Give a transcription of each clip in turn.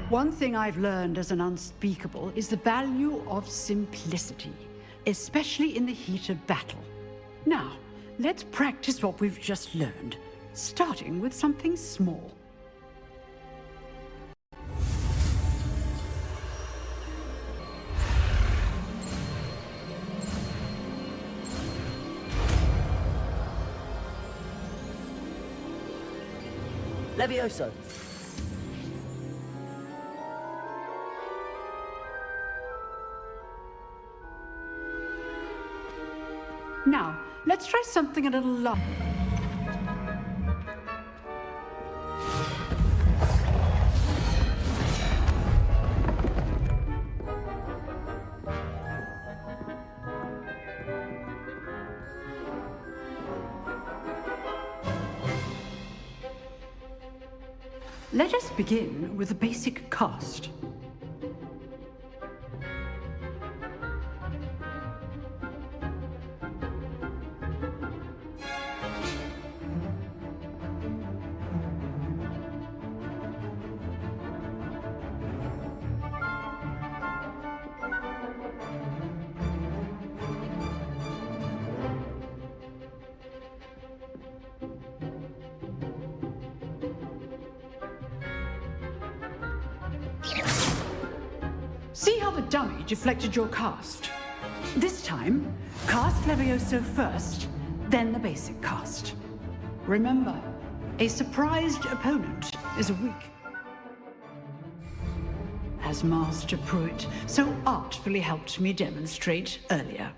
One thing I've learned as an unspeakable is the value of simplicity, especially in the heat of battle. Now, let's practice what we've just learned, starting with something small. Levioso. Now, let's try something a little light. Let us begin with the basic cast. See how the dummy deflected your cast? This time, cast Levioso first, then the basic cast. Remember, a surprised opponent is weak. As Master Pruitt so artfully helped me demonstrate earlier.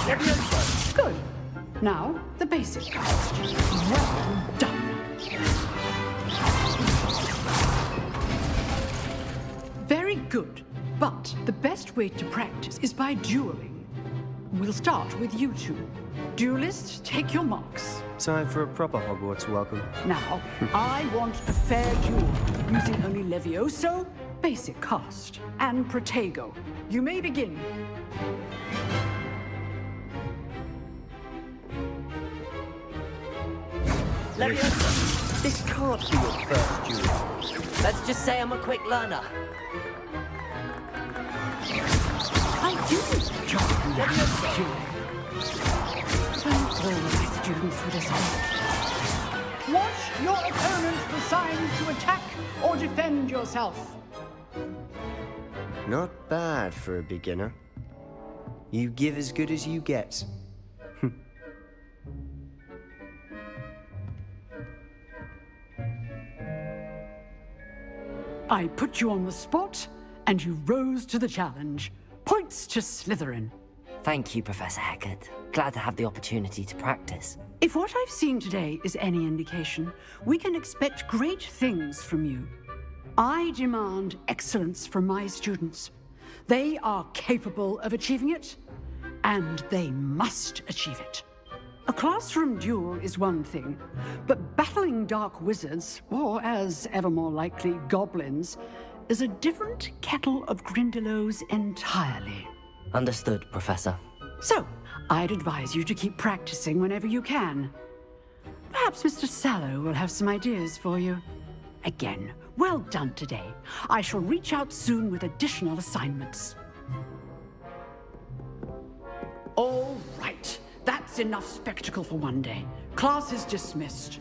Levioso. Good. Now, the basic cast. Well done. Very good, but the best way to practice is by dueling. We'll start with you two. Duelists, take your marks. Time for a proper Hogwarts welcome. Now, I want a fair duel, using only Levioso, basic cast, and Protego. You may begin. Levioso. This can't be your first duel. Let's just say I'm a quick learner. I do enjoy dueling. Don't all of my students would escape. Watch your opponent decide to attack or defend yourself. Not bad for a beginner. You give as good as you get. I put you on the spot, and you rose to the challenge. Points to Slytherin. Thank you, Professor Hecat. Glad to have the opportunity to practice. If what I've seen today is any indication, we can expect great things from you. I demand excellence from my students. They are capable of achieving it, and they must achieve it. A classroom duel is one thing, but battling dark wizards, or as ever more likely, goblins, is a different kettle of Grindylows entirely. Understood, Professor. So, I'd advise you to keep practicing whenever you can. Perhaps Mr. Sallow will have some ideas for you. Again, well done today. I shall reach out soon with additional assignments. All right. That's enough spectacle for one day. Class is dismissed.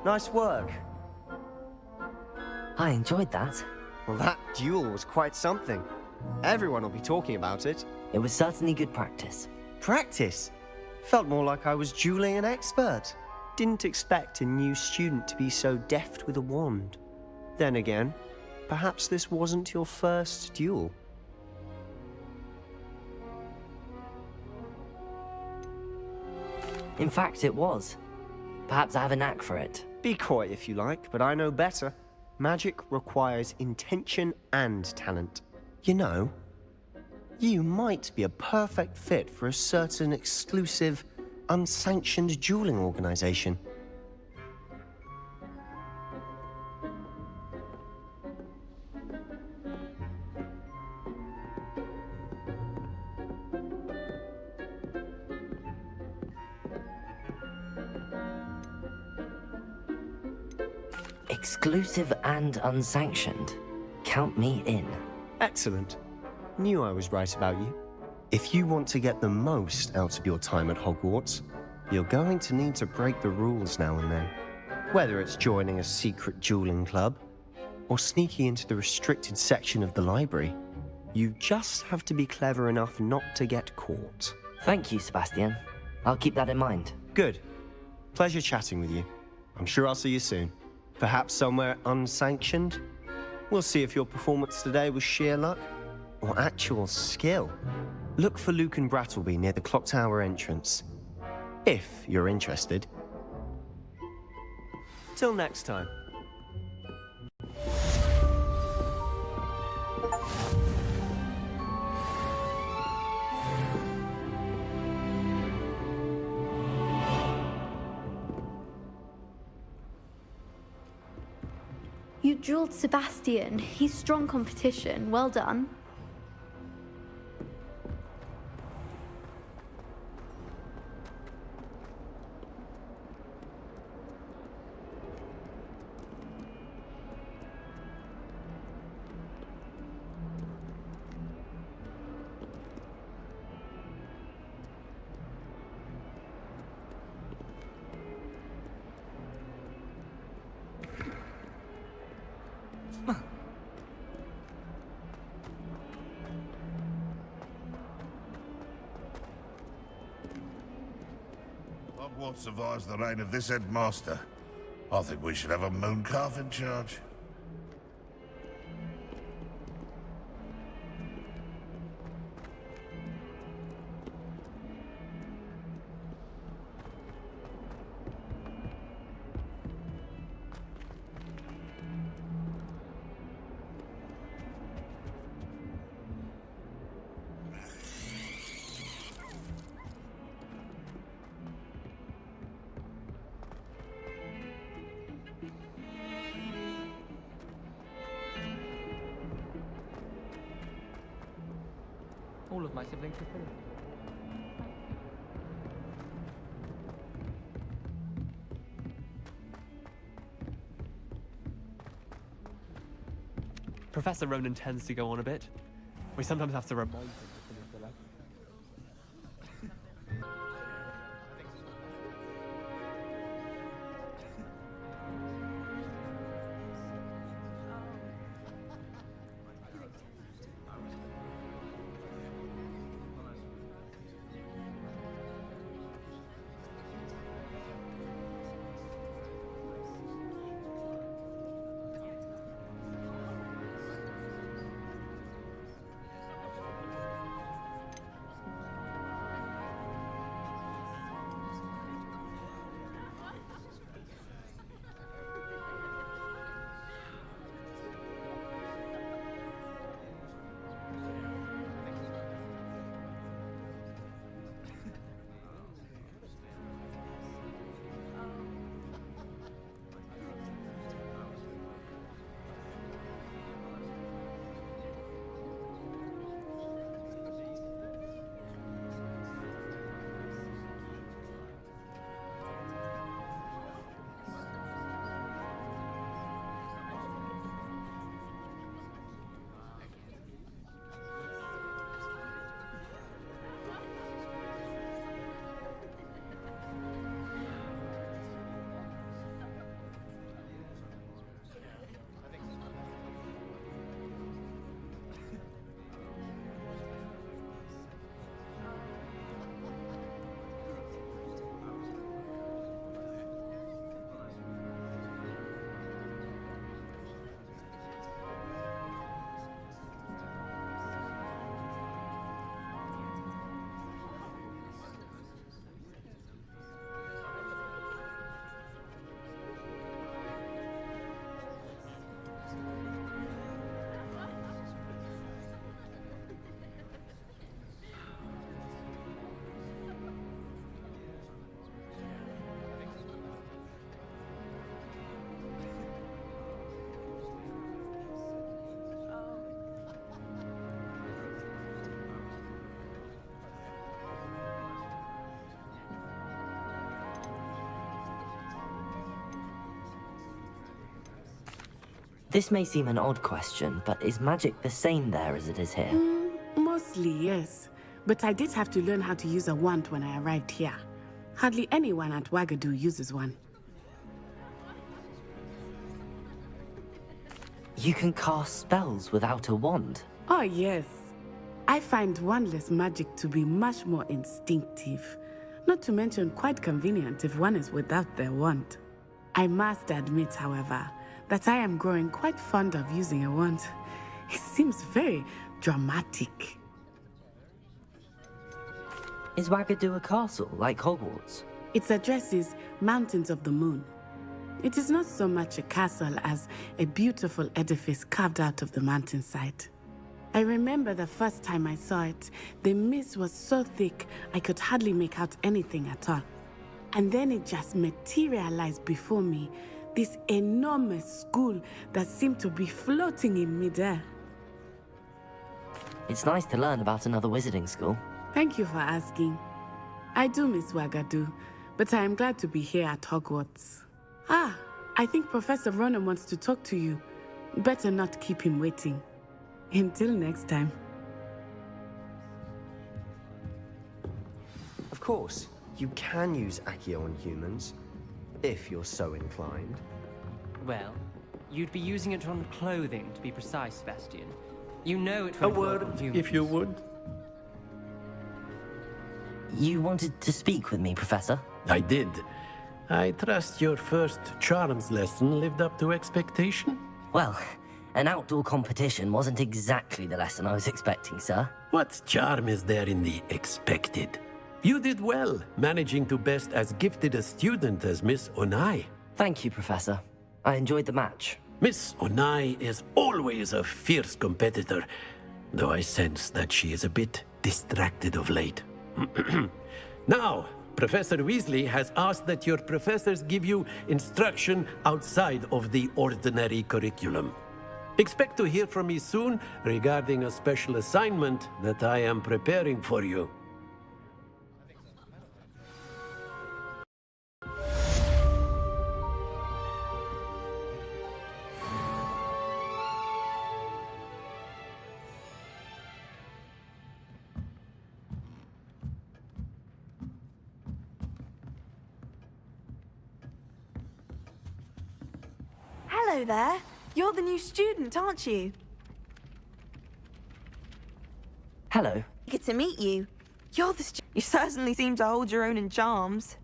Nice work. I enjoyed that. Well, that duel was quite something. Everyone will be talking about it. It was certainly good practice. Practice? Felt more like I was dueling an expert. Didn't expect a new student to be so deft with a wand. Then again, perhaps this wasn't your first duel. In fact, it was. Perhaps I have a knack for it. Be coy if you like, but I know better. Magic requires intention and talent. You know, You might be a perfect fit for a certain exclusive, unsanctioned dueling organization. Exclusive and unsanctioned. Count me in. Excellent. Knew I was right about you. If you want to get the most out of your time at Hogwarts, you're going to need to break the rules now and then. Whether it's joining a secret dueling club, or sneaking into the restricted section of the library, you just have to be clever enough not to get caught. Thank you, Sebastian. I'll keep that in mind. Good. Pleasure chatting with you. I'm sure I'll see you soon. Perhaps somewhere unsanctioned? We'll see if your performance today was sheer luck or actual skill. Look for Luke and Brattleby near the clock tower entrance, if you're interested. Till next time. You dueled Sebastian. He's strong competition. Well done. Hogwarts survives the reign of this headmaster. I think we should have a mooncalf in charge. All of my siblings are Philip. Professor Ronan tends to go on a bit. We sometimes have to remind him to finish the lesson. This may seem an odd question, but is magic the same there as it is here? Mostly, yes. But I did have to learn how to use a wand when I arrived here. Hardly anyone at Wagadu uses one. You can cast spells without a wand? Oh, yes. I find wandless magic to be much more instinctive. Not to mention quite convenient if one is without their wand. I must admit, however, that I am growing quite fond of using a wand. It seems very dramatic. Is Wagadu a castle, like Hogwarts? Its address is Mountains of the Moon. It is not so much a castle as a beautiful edifice carved out of the mountainside. I remember the first time I saw it, the mist was so thick I could hardly make out anything at all. And then it just materialized before me, this enormous school that seemed to be floating in midair. It's nice to learn about another wizarding school. Thank you for asking. I do miss Wagadu, but I am glad to be here at Hogwarts. Ah, I think Professor Ronan wants to talk to you. Better not keep him waiting. Until next time. Of course, you can use Accio on humans, if you're so inclined. Well, you'd be using it on clothing, to be precise, Sebastian. You know it A won't work word, on humans. if you would. You wanted to speak with me, Professor? I did. I trust your first charms lesson lived up to expectation? Well, an outdoor competition wasn't exactly the lesson I was expecting, sir. What charm is there in the expected? You did well, managing to best as gifted a student as Miss Onai. Thank you, Professor. I enjoyed the match. Miss Onai is always a fierce competitor, though I sense that she is a bit distracted of late. Now, Professor Weasley has asked that your professors give you instruction outside of the ordinary curriculum. Expect to hear from me soon regarding a special assignment that I am preparing for you. Hello there. You're the new student, aren't you? Hello. Good to meet you. You're the You certainly seem to hold your own in charms.